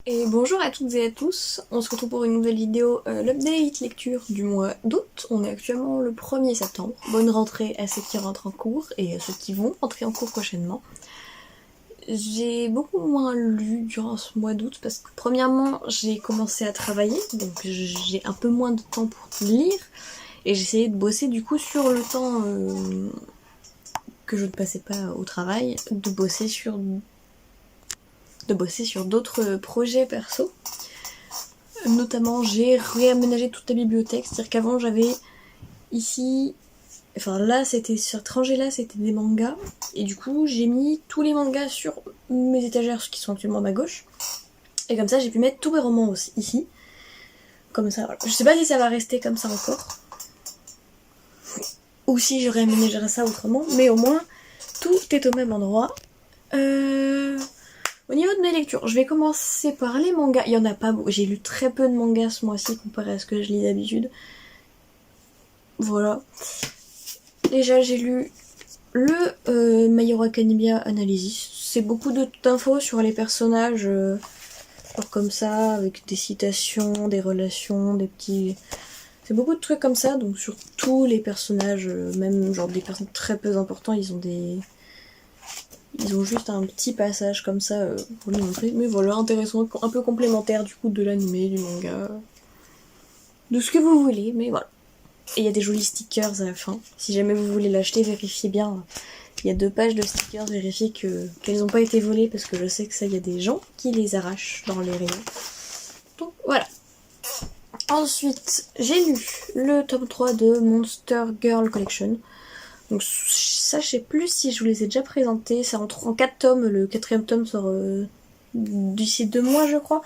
Et bonjour à toutes et à tous, on se retrouve pour une nouvelle vidéo, l'update lecture du mois d'août. On est actuellement le 1er septembre. Bonne rentrée à ceux qui rentrent en cours et à ceux qui vont rentrer en cours prochainement. J'ai beaucoup moins lu durant ce mois d'août parce que premièrement j'ai commencé à travailler, donc j'ai un peu moins de temps pour lire. Et j'ai essayé de bosser du coup sur le temps que je ne passais pas au travail, de bosser sur d'autres projets perso. Notamment, j'ai réaménagé toute la bibliothèque, c'est-à-dire qu'avant j'avais ici, enfin là c'était sur cette rangée-là, c'était des mangas, et du coup j'ai mis tous les mangas sur mes étagères qui sont actuellement à ma gauche, et comme ça j'ai pu mettre tous mes romans aussi ici, comme ça. Voilà. Je sais pas si ça va rester comme ça encore, ou si je réaménagerai ça autrement, mais au moins tout est au même endroit. Au niveau de mes lectures, je vais commencer par les mangas. Il y en a pas beaucoup. J'ai lu très peu de mangas ce mois-ci comparé à ce que je lis d'habitude. Voilà. Déjà, j'ai lu le My Hero Academia Analysis. C'est beaucoup d'infos sur les personnages, genre comme ça, avec des citations, des relations, des petits... C'est beaucoup de trucs comme ça, donc sur tous les personnages, même genre des personnes très peu importants, ils ont juste un petit passage comme ça pour les montrer. Mais voilà, intéressant, un peu complémentaire du coup de l'animé, du manga, de ce que vous voulez, mais voilà. Et il y a des jolis stickers à la fin. Si jamais vous voulez l'acheter, vérifiez bien. Il y a 2 pages de stickers, vérifiez qu'elles n'ont pas été volées, parce que je sais que ça, il y a des gens qui les arrachent dans les rayons. Donc voilà. Ensuite, j'ai lu le tome 3 de Monster Girl Collection. Donc ça, je sais plus si je vous les ai déjà présentés. C'est en 4 tomes. Le 4e tome sort d'ici 2 mois, je crois.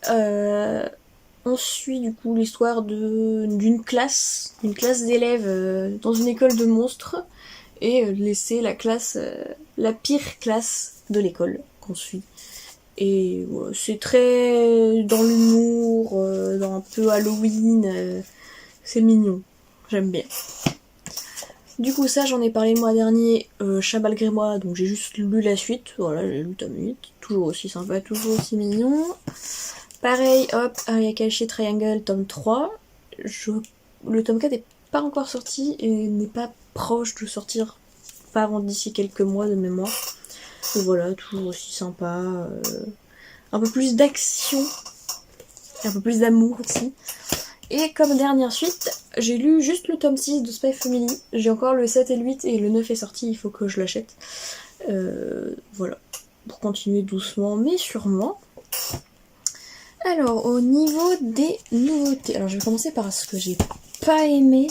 On suit du coup l'histoire d'une classe d'élèves dans une école de monstres. Et c'est la classe, la pire classe de l'école qu'on suit. Et voilà, c'est très dans l'humour, dans un peu Halloween. C'est mignon. J'aime bien. Du coup ça j'en ai parlé le mois dernier, Chat malgré moi, donc j'ai juste lu la suite, voilà, j'ai lu le tome 8, toujours aussi sympa, toujours aussi mignon. Pareil, hop, Ayakashi Triangle, tome 3, le tome 4 n'est pas encore sorti et n'est pas proche de sortir, pas avant d'ici quelques mois de mémoire. Et voilà, toujours aussi sympa, un peu plus d'action, un peu plus d'amour aussi. Et comme dernière suite, j'ai lu juste le tome 6 de Spy Family. J'ai encore le 7 et le 8 et le 9 est sorti, il faut que je l'achète. Voilà, pour continuer doucement mais sûrement. Alors, au niveau des nouveautés, alors je vais commencer par ce que j'ai pas aimé.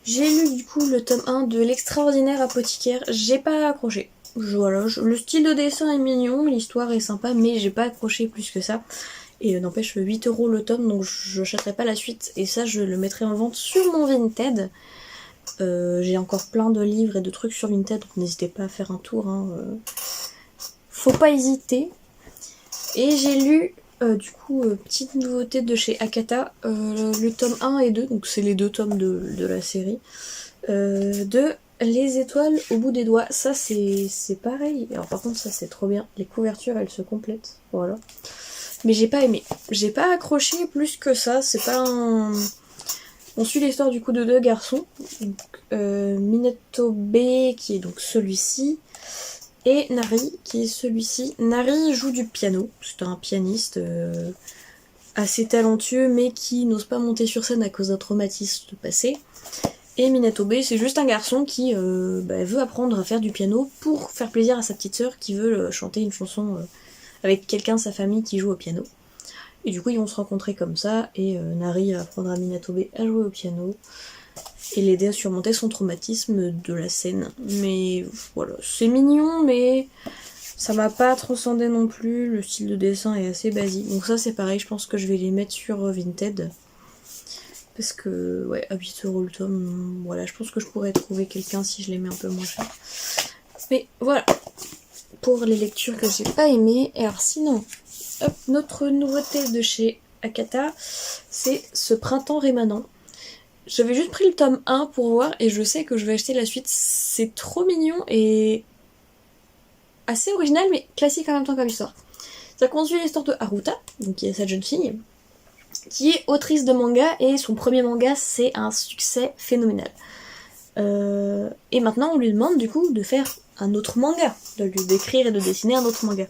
J'ai lu du coup le tome 1 de L'extraordinaire apothicaire, j'ai pas accroché. Voilà, le style de dessin est mignon, l'histoire est sympa, mais j'ai pas accroché plus que ça. Et n'empêche 8€ le tome, donc je n'achèterai pas la suite. Et ça, je le mettrai en vente sur mon Vinted. J'ai encore plein de livres et de trucs sur Vinted, donc n'hésitez pas à faire un tour. Faut pas hésiter. Et j'ai lu, du coup, petite nouveauté de chez Akata, le tome 1 et 2, donc c'est les 2 tomes de la série, de Les étoiles au bout des doigts. Ça, c'est pareil. Alors par contre, ça, c'est trop bien. Les couvertures, elles se complètent. Voilà. Mais j'ai pas aimé. J'ai pas accroché plus que ça. C'est pas un... On suit l'histoire du coup de 2 garçons. Donc, Minato B qui est donc celui-ci. Et Nari qui est celui-ci. Nari joue du piano. C'est un pianiste assez talentueux mais qui n'ose pas monter sur scène à cause d'un traumatisme passé. Et Minato B c'est juste un garçon qui veut apprendre à faire du piano pour faire plaisir à sa petite sœur qui veut chanter une chanson... avec quelqu'un de sa famille qui joue au piano. Et du coup, ils vont se rencontrer comme ça, et Nari apprendra à Minato B à jouer au piano, et l'aider à surmonter son traumatisme de la scène. Mais voilà, c'est mignon, mais ça m'a pas transcendé non plus, le style de dessin est assez basique. Donc ça, c'est pareil, je pense que je vais les mettre sur Vinted. Parce que, ouais, à 8€ le tome, voilà, je pense que je pourrais trouver quelqu'un si je les mets un peu moins cher. Mais voilà, pour les lectures que j'ai pas aimées. Et alors sinon, hop, notre nouveauté de chez Akata, c'est Ce printemps rémanent. J'avais juste pris le tome 1 pour voir et je sais que je vais acheter la suite. C'est trop mignon et assez original mais classique en même temps comme histoire. Ça continue l'histoire de Haruta, donc qui est cette jeune fille, qui est autrice de manga, et son premier manga c'est un succès phénoménal. Et maintenant on lui demande du coup de faire un autre manga, d'écrire et de dessiner un autre manga.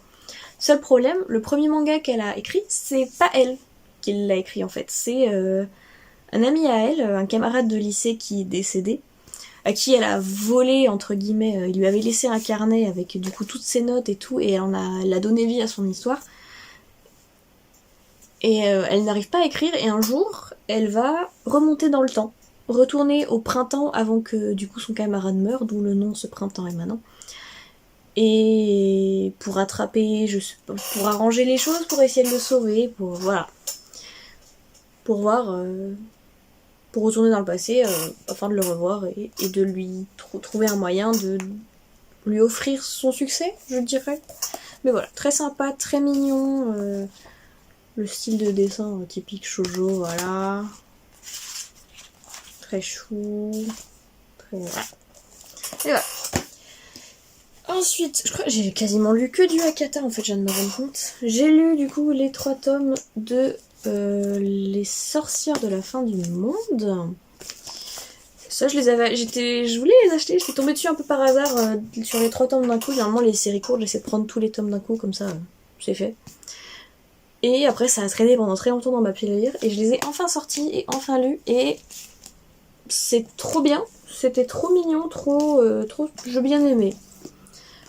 Seul problème, le premier manga qu'elle a écrit, c'est pas elle qui l'a écrit en fait, c'est un ami à elle, un camarade de lycée qui est décédé, à qui elle a volé, entre guillemets, il lui avait laissé un carnet avec du coup toutes ses notes et tout, et elle a donné vie à son histoire. Et elle n'arrive pas à écrire, et un jour, elle va remonter dans le temps, retourner au printemps avant que du coup son camarade meure, d'où le nom Ce printemps est maintenant. Et pour rattraper, pour arranger les choses, pour essayer de le sauver, pour voilà, pour voir, pour retourner dans le passé, afin de le revoir et de lui trouver un moyen de lui offrir son succès, je dirais. Mais voilà, très sympa, très mignon. Le style de dessin typique shoujo, voilà. Très chou. Très... Voilà. Et voilà. Ensuite, je crois que j'ai quasiment lu que du Hakata, en fait, je viens de me rendre compte. J'ai lu, du coup, les 3 tomes de Les sorcières de la fin du monde. Ça, je voulais les acheter, je suis tombée dessus un peu par hasard sur les 3 tomes d'un coup. Généralement, les séries courtes, j'essaie de prendre tous les tomes d'un coup, comme ça, c'est fait. Et après, ça a traîné pendant très longtemps dans ma pile à lire, et je les ai enfin sortis et enfin lus, et c'est trop bien, c'était trop mignon, trop, j'ai bien aimé.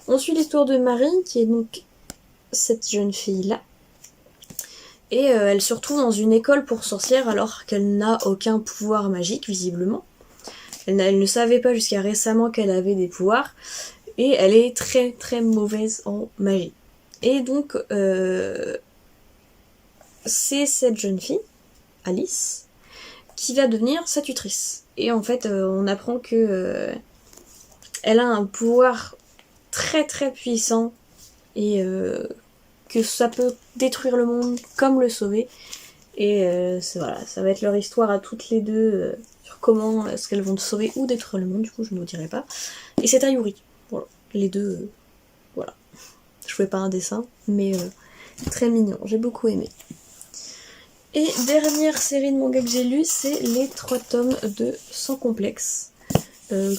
On suit l'histoire de Marie, qui est donc cette jeune fille-là, et elle se retrouve dans une école pour sorcières alors qu'elle n'a aucun pouvoir magique, visiblement. Elle ne savait pas jusqu'à récemment qu'elle avait des pouvoirs, et elle est très très mauvaise en magie. Et donc, c'est cette jeune fille, Alice, qui va devenir sa tutrice. Et en fait, on apprend que elle a un pouvoir très très puissant et que ça peut détruire le monde comme le sauver. Et voilà, ça va être leur histoire à toutes les deux sur comment est-ce qu'elles vont sauver ou détruire le monde, du coup je ne vous dirai pas. Et c'est Ayuri, voilà, les deux, voilà. Je fais pas un dessin, mais très mignon, j'ai beaucoup aimé. Et dernière série de manga que j'ai lu, c'est les 3 tomes de Sans Complexe. Le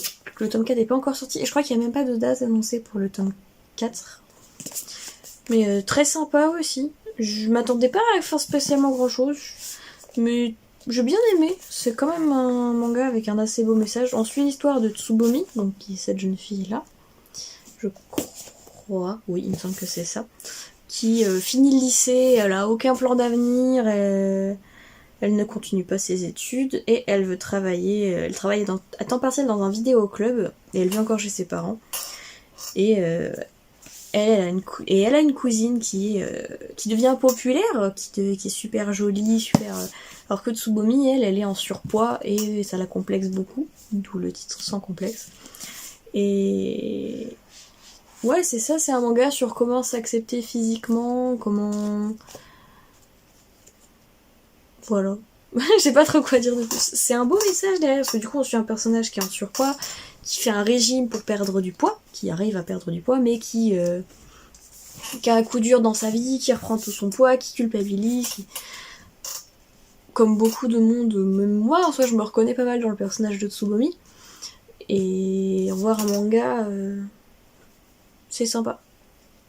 tome 4 n'est pas encore sorti, et je crois qu'il n'y a même pas de date annoncée pour le tome 4. Mais très sympa aussi. Je m'attendais pas à faire spécialement grand chose, mais j'ai bien aimé. C'est quand même un manga avec un assez beau message. On suit l'histoire de Tsubomi, donc qui est cette jeune fille-là. Je crois, oui, il me semble que c'est ça. Qui finit le lycée, elle a aucun plan d'avenir, elle ne continue pas ses études et elle veut travailler, elle travaille à temps partiel dans un vidéoclub et elle vit encore chez ses parents. Et elle a une cousine qui devient populaire, qui est super jolie, super... alors que Tsubomi, elle est en surpoids et ça la complexe beaucoup, d'où le titre Sans Complexe. Et... ouais, c'est ça, c'est un manga sur comment s'accepter physiquement, comment... voilà. Je sais pas trop quoi dire de plus. C'est un beau message derrière, parce que du coup on suit un personnage qui est en surpoids, qui fait un régime pour perdre du poids, qui arrive à perdre du poids, mais qui a un coup dur dans sa vie, qui reprend tout son poids, qui culpabilise, comme beaucoup de monde, même moi en soi je me reconnais pas mal dans le personnage de Tsubomi. Et voir un manga... c'est sympa.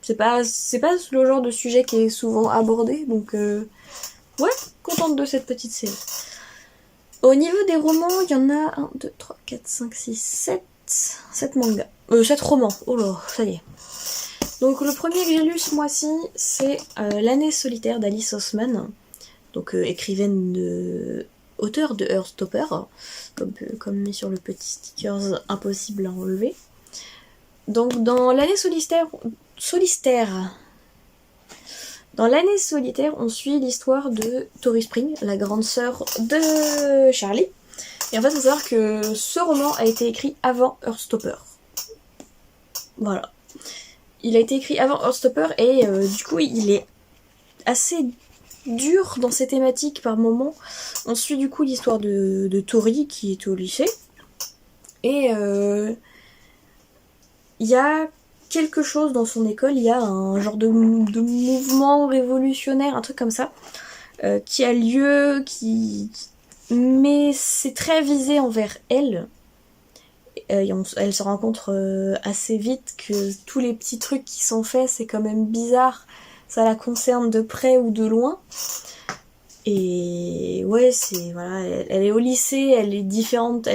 C'est pas le genre de sujet qui est souvent abordé, donc ouais, contente de cette petite série. Au niveau des romans, il y en a 1, 2, 3, 4, 5, 6, 7 mangas. 7 romans, oh là, ça y est. Donc le premier que j'ai lu ce mois-ci, c'est L'année solitaire d'Alice Oseman, donc auteur de Heartstopper, comme mis sur le petit sticker impossible à enlever. Donc dans l'année solitaire, on suit l'histoire de Tori Spring, la grande sœur de Charlie. Et en fait, il faut savoir que ce roman a été écrit avant Heartstopper. Voilà. Il a été écrit avant Heartstopper et du coup, il est assez dur dans ses thématiques par moments. On suit du coup l'histoire de Tori qui est au lycée. Et il y a quelque chose dans son école, il y a un genre de mouvement révolutionnaire, un truc comme ça, qui a lieu, mais c'est très visé envers elle. Elle se rencontre assez vite que tous les petits trucs qui sont faits, c'est quand même bizarre. Ça la concerne de près ou de loin. Et ouais, voilà, elle est au lycée, elle est différente,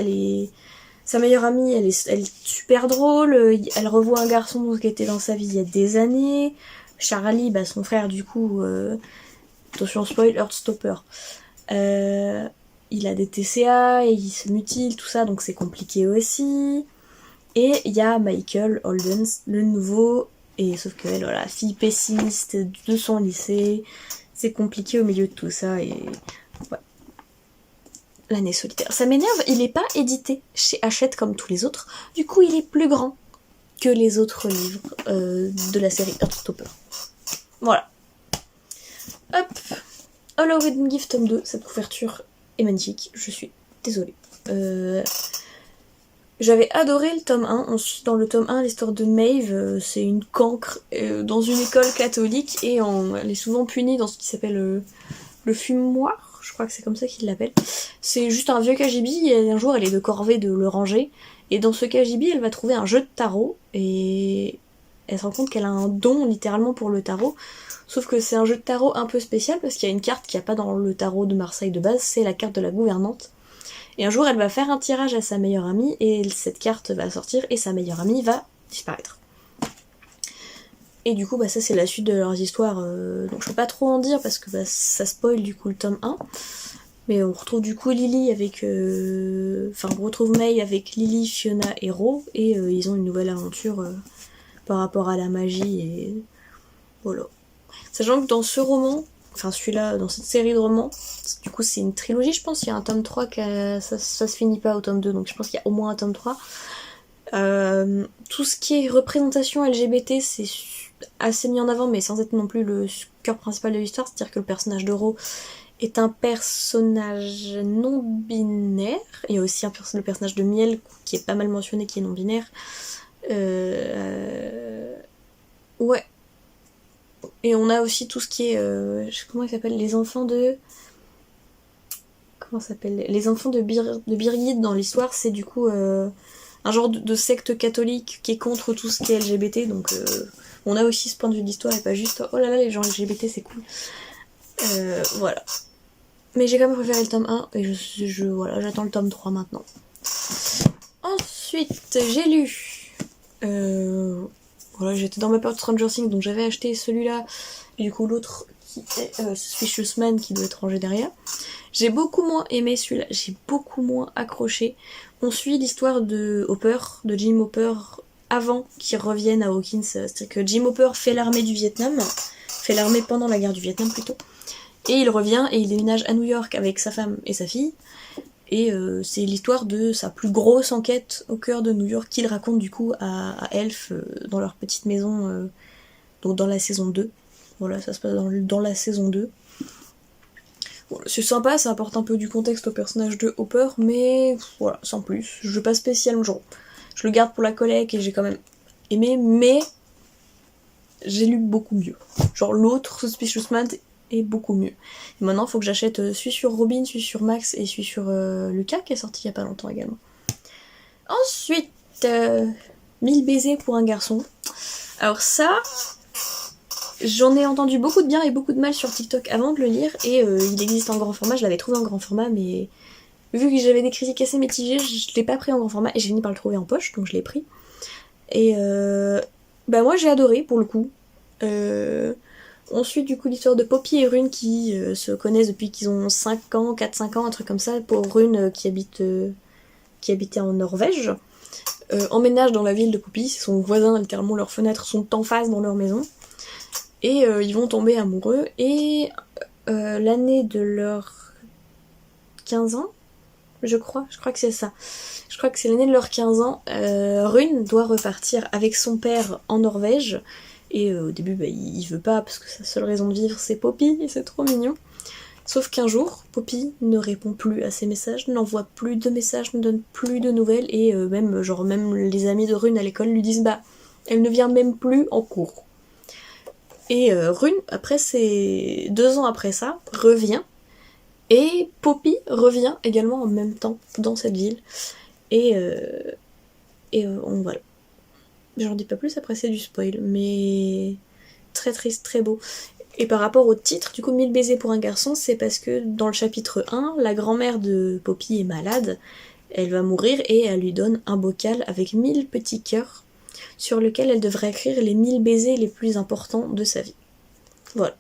sa meilleure amie, elle est super drôle. Elle revoit un garçon qui était dans sa vie il y a des années. Charlie, son frère du coup, attention spoil, Heartstopper. Il a des TCA et il se mutile, tout ça, donc c'est compliqué aussi. Et il y a Michael Holdens, le nouveau, et sauf qu'elle, voilà, fille pessimiste de son lycée, c'est compliqué au milieu de tout ça, et ouais. L'année solitaire. Ça m'énerve, il est pas édité chez Hachette comme tous les autres, du coup il est plus grand que les autres livres de la série Heartstopper. Voilà. Hop. Halloween Gift tome 2, cette couverture est magnifique, je suis désolée. J'avais adoré le tome 1, ensuite dans le tome 1 l'histoire de Maeve, c'est une cancre dans une école catholique et elle est souvent punie dans ce qui s'appelle le fumoir, je crois que c'est comme ça qu'ils l'appellent. C'est juste un vieux KGB et un jour elle est de corvée de le ranger et dans ce KGB elle va trouver un jeu de tarot et elle se rend compte qu'elle a un don littéralement pour le tarot. Sauf que c'est un jeu de tarot un peu spécial parce qu'il y a une carte qu'il n'y a pas dans le tarot de Marseille de base, c'est la carte de la gouvernante. Et un jour elle va faire un tirage à sa meilleure amie et cette carte va sortir et sa meilleure amie va disparaître. Et du coup ça c'est la suite de leurs histoires, donc je peux pas trop en dire parce que ça spoil du coup le tome 1. Mais on retrouve du coup Lily avec... on retrouve May avec Lily, Fiona et Ro et ils ont une nouvelle aventure par rapport à la magie et voilà. Sachant que dans ce roman, celui-là, dans cette série de romans, du coup c'est une trilogie je pense, il y a un tome 3 ça se finit pas au tome 2, donc je pense qu'il y a au moins un tome 3. Tout ce qui est représentation LGBT c'est assez mis en avant mais sans être non plus le cœur principal de l'histoire, c'est-à-dire que le personnage de Ro est un personnage non binaire, il y a aussi le personnage de Miel qui est pas mal mentionné qui est non binaire. Ouais. Et on a aussi tout ce qui est... comment il s'appelle ? Les enfants de... Comment ça s'appelle ? Les enfants de Birgit dans l'histoire, c'est du coup un genre de secte catholique qui est contre tout ce qui est LGBT. Donc on a aussi ce point de vue de l'histoire et pas juste « Oh là là, les gens LGBT, c'est cool ». Voilà. Mais j'ai quand même préféré le tome 1 et voilà, j'attends le tome 3 maintenant. Ensuite, j'ai lu... Voilà, j'étais dans ma période Stranger Things, donc j'avais acheté celui-là, et du coup l'autre qui est Suspicious Man qui doit être rangé derrière. J'ai beaucoup moins aimé celui-là, j'ai beaucoup moins accroché. On suit l'histoire de Hopper, de Jim Hopper, avant qu'il revienne à Hawkins. C'est-à-dire que Jim Hopper fait l'armée du Vietnam, fait l'armée pendant la guerre du Vietnam plutôt, et il revient et il déménage à New York avec sa femme et sa fille. Et c'est l'histoire de sa plus grosse enquête au cœur de New York qu'il raconte du coup à Elf dans leur petite maison, donc dans la saison 2. Voilà, ça se passe dans la saison 2. Bon, c'est sympa, ça apporte un peu du contexte au personnage de Hopper, mais voilà, sans plus. Je veux pas spécialement, genre, je le garde pour la collecte et j'ai quand même aimé, mais j'ai lu beaucoup mieux. Genre l'autre, Suspicious Man, est beaucoup mieux. Et maintenant, il faut que j'achète celui sur Robin, celui sur Max et celui sur Lucas, qui est sorti il y a pas longtemps également. Ensuite, 1000 baisers pour un garçon. Alors ça, j'en ai entendu beaucoup de bien et beaucoup de mal sur TikTok avant de le lire, et il existe en grand format, je l'avais trouvé en grand format, mais vu que j'avais des critiques assez mitigées, je l'ai pas pris en grand format, et j'ai fini par le trouver en poche, donc je l'ai pris. Et moi j'ai adoré pour le coup. On suit du coup l'histoire de Poppy et Rune qui se connaissent depuis qu'ils ont 5 ans, 4-5 ans, un truc comme ça. Pour Rune qui habitait en Norvège, emménage dans la ville de Poppy, c'est son voisin, littéralement leurs fenêtres sont en face dans leur maison. Et ils vont tomber amoureux, et l'année de leurs 15 ans, je crois que c'est ça. Je crois que c'est l'année de leurs 15 ans, Rune doit repartir avec son père en Norvège. Et au début, il veut pas, parce que sa seule raison de vivre, c'est Poppy, et c'est trop mignon. Sauf qu'un jour, Poppy ne répond plus à ses messages, n'envoie plus de messages, ne donne plus de nouvelles, et même les amis de Rune à l'école lui disent Elle ne vient même plus en cours. Et Rune, après c'est 2 ans après ça, revient. Et Poppy revient également en même temps dans cette ville. Voilà. J'en dis pas plus, après c'est du spoil, mais très triste, très beau. Et par rapport au titre, du coup, 1000 baisers pour un garçon, c'est parce que dans le chapitre 1, la grand-mère de Poppy est malade, elle va mourir et elle lui donne un bocal avec 1000 petits cœurs sur lequel elle devrait écrire les 1000 baisers les plus importants de sa vie. Voilà.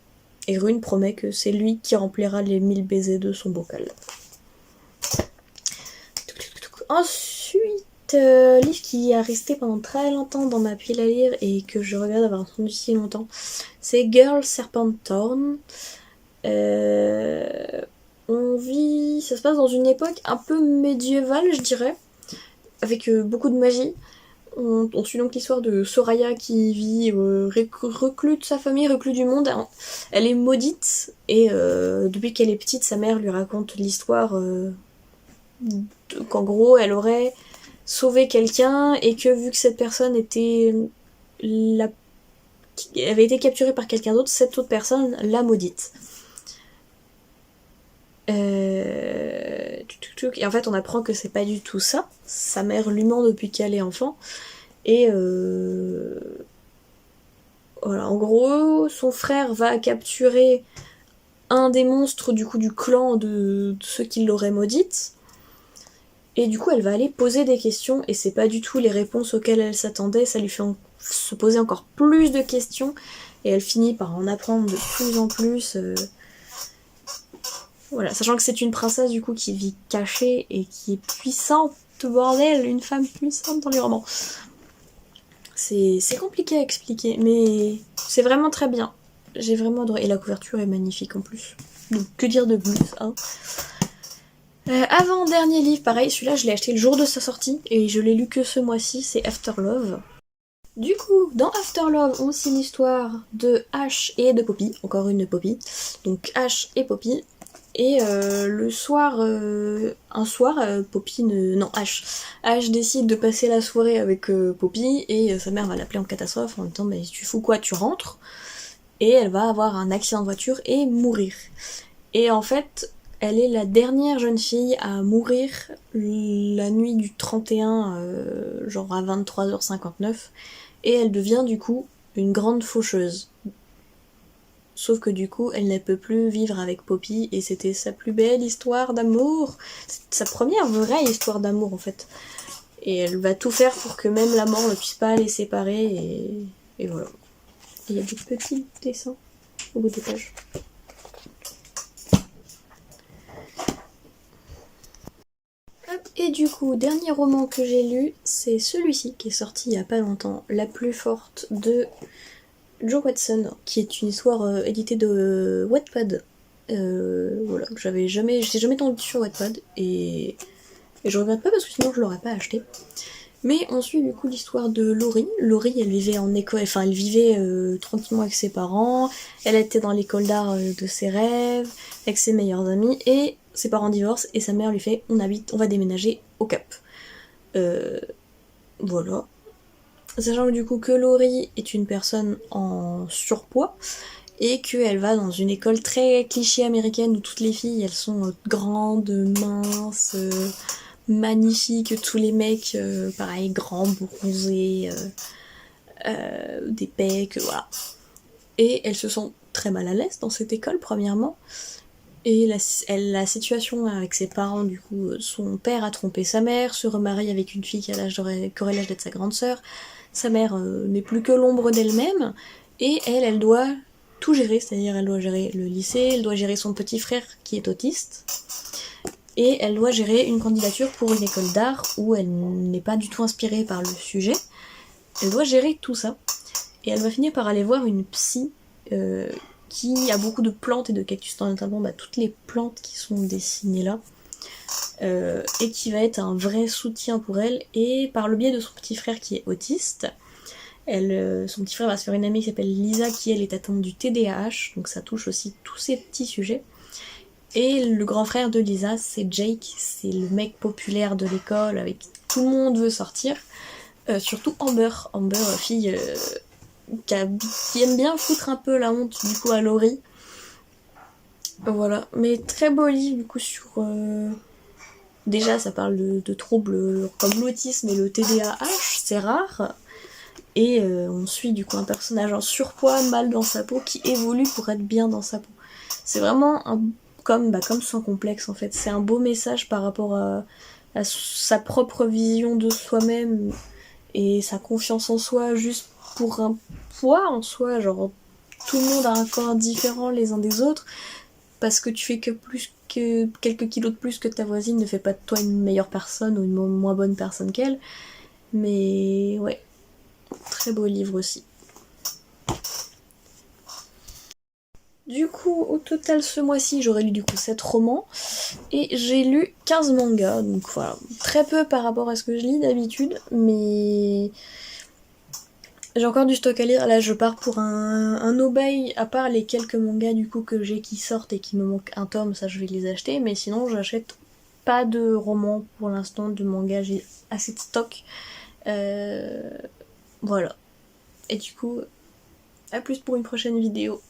Et Rune promet que c'est lui qui remplira les 1000 baisers de son bocal. Ensuite, livre qui a resté pendant très longtemps dans ma pile à lire et que je regrette d'avoir entendu si longtemps, c'est Girl Serpent Thorn. Ça se passe dans une époque un peu médiévale, je dirais, avec beaucoup de magie. On suit donc l'histoire de Soraya qui vit reclus de sa famille, reclus du monde. Elle est maudite et depuis qu'elle est petite, sa mère lui raconte l'histoire qu'en gros elle aurait sauvé quelqu'un et que vu que cette personne avait été capturée par quelqu'un d'autre, cette autre personne l'a maudite. Et en fait on apprend que c'est pas du tout ça. Sa mère lui ment depuis qu'elle est enfant. Et voilà, en gros, son frère va capturer un des monstres du coup du clan de ceux qui l'auraient maudite. Et du coup, elle va aller poser des questions et c'est pas du tout les réponses auxquelles elle s'attendait. Ça lui fait se poser encore plus de questions et elle finit par en apprendre de plus en plus. Voilà, sachant que c'est une princesse du coup qui vit cachée et qui est puissante, bordel, une femme puissante dans les romans. C'est compliqué à expliquer, mais c'est vraiment très bien. J'ai vraiment adoré. Et la couverture est magnifique en plus. Donc que dire de plus, hein. Avant-dernier livre, pareil, celui-là je l'ai acheté le jour de sa sortie et je l'ai lu que ce mois-ci, c'est After Love. Du coup, dans After Love, on suit l'histoire de Ash et de Poppy, encore une Poppy. Donc Ash et Poppy. Et un soir, Poppy non, Ash décide de passer la soirée avec Poppy et sa mère va l'appeler en catastrophe en lui disant mais tu fous quoi, tu rentres. Et elle va avoir un accident de voiture et mourir. Et en fait, elle est la dernière jeune fille à mourir la nuit du 31, genre à 23h59. Et elle devient du coup une grande faucheuse. Sauf que du coup, elle ne peut plus vivre avec Poppy et c'était sa plus belle histoire d'amour. C'est sa première vraie histoire d'amour en fait. Et elle va tout faire pour que même la mort ne puisse pas les séparer et voilà. Et il y a des petits dessins au bout des pages. Et du coup, dernier roman que j'ai lu, c'est celui-ci qui est sorti il y a pas longtemps, La plus forte de Joe Watson, qui est une histoire éditée de Wattpad. Voilà, j'étais jamais tombée sur Wattpad et je regrette pas parce que sinon je l'aurais pas acheté. Mais on suit du coup l'histoire de Laurie. Laurie, elle vivait en école, enfin elle vivait tranquillement avec ses parents. Elle était dans l'école d'art de ses rêves, avec ses meilleurs amis et ses parents divorcent et sa mère lui fait on va déménager au Cap. Voilà. Sachant que du coup que Laurie est une personne en surpoids et qu'elle va dans une école très cliché américaine où toutes les filles elles sont grandes, minces, magnifiques, tous les mecs pareil grands, bronzés, des pecs, voilà. Et elles se sont très mal à l'aise dans cette école premièrement. Et la situation avec ses parents, du coup, son père a trompé sa mère, se remarie avec une fille qui aurait l'âge d'être sa grande sœur. Sa mère n'est plus que l'ombre d'elle-même, et elle doit tout gérer, c'est-à-dire elle doit gérer le lycée, elle doit gérer son petit frère qui est autiste, et elle doit gérer une candidature pour une école d'art où elle n'est pas du tout inspirée par le sujet. Elle doit gérer tout ça, et elle va finir par aller voir une psy qui a beaucoup de plantes et de cactus, notamment toutes les plantes qui sont dessinées là, et qui va être un vrai soutien pour elle, et par le biais de son petit frère qui est autiste, son petit frère va se faire une amie qui s'appelle Lisa qui elle est atteinte du TDAH, donc ça touche aussi tous ces petits sujets. Et le grand frère de Lisa, c'est Jake, c'est le mec populaire de l'école avec qui tout le monde veut sortir. Surtout Amber. Amber, fille qui aime bien foutre un peu la honte du coup à Laurie. Voilà, mais très beau livre du coup sur... Déjà ça parle de troubles comme l'autisme et le TDAH, c'est rare. Et on suit du coup un personnage en surpoids, mal dans sa peau, qui évolue pour être bien dans sa peau. C'est vraiment comme Sans complexe en fait. C'est un beau message par rapport à sa propre vision de soi-même et sa confiance en soi juste pour un poids en soi. Genre tout le monde a un corps différent les uns des autres. Parce que tu fais que plus que quelques kilos de plus que ta voisine ne fait pas de toi une meilleure personne ou une moins bonne personne qu'elle. Mais ouais, très beau livre aussi. Du coup, au total, ce mois-ci, j'aurais lu du coup 7 romans et j'ai lu 15 mangas, donc voilà, très peu par rapport à ce que je lis d'habitude, mais j'ai encore du stock à lire. Là, je pars pour un obey, à part les quelques mangas du coup que j'ai qui sortent et qui me manque un tome, ça je vais les acheter, mais sinon j'achète pas de romans pour l'instant, de mangas, j'ai assez de stock. Voilà. Et du coup, à plus pour une prochaine vidéo.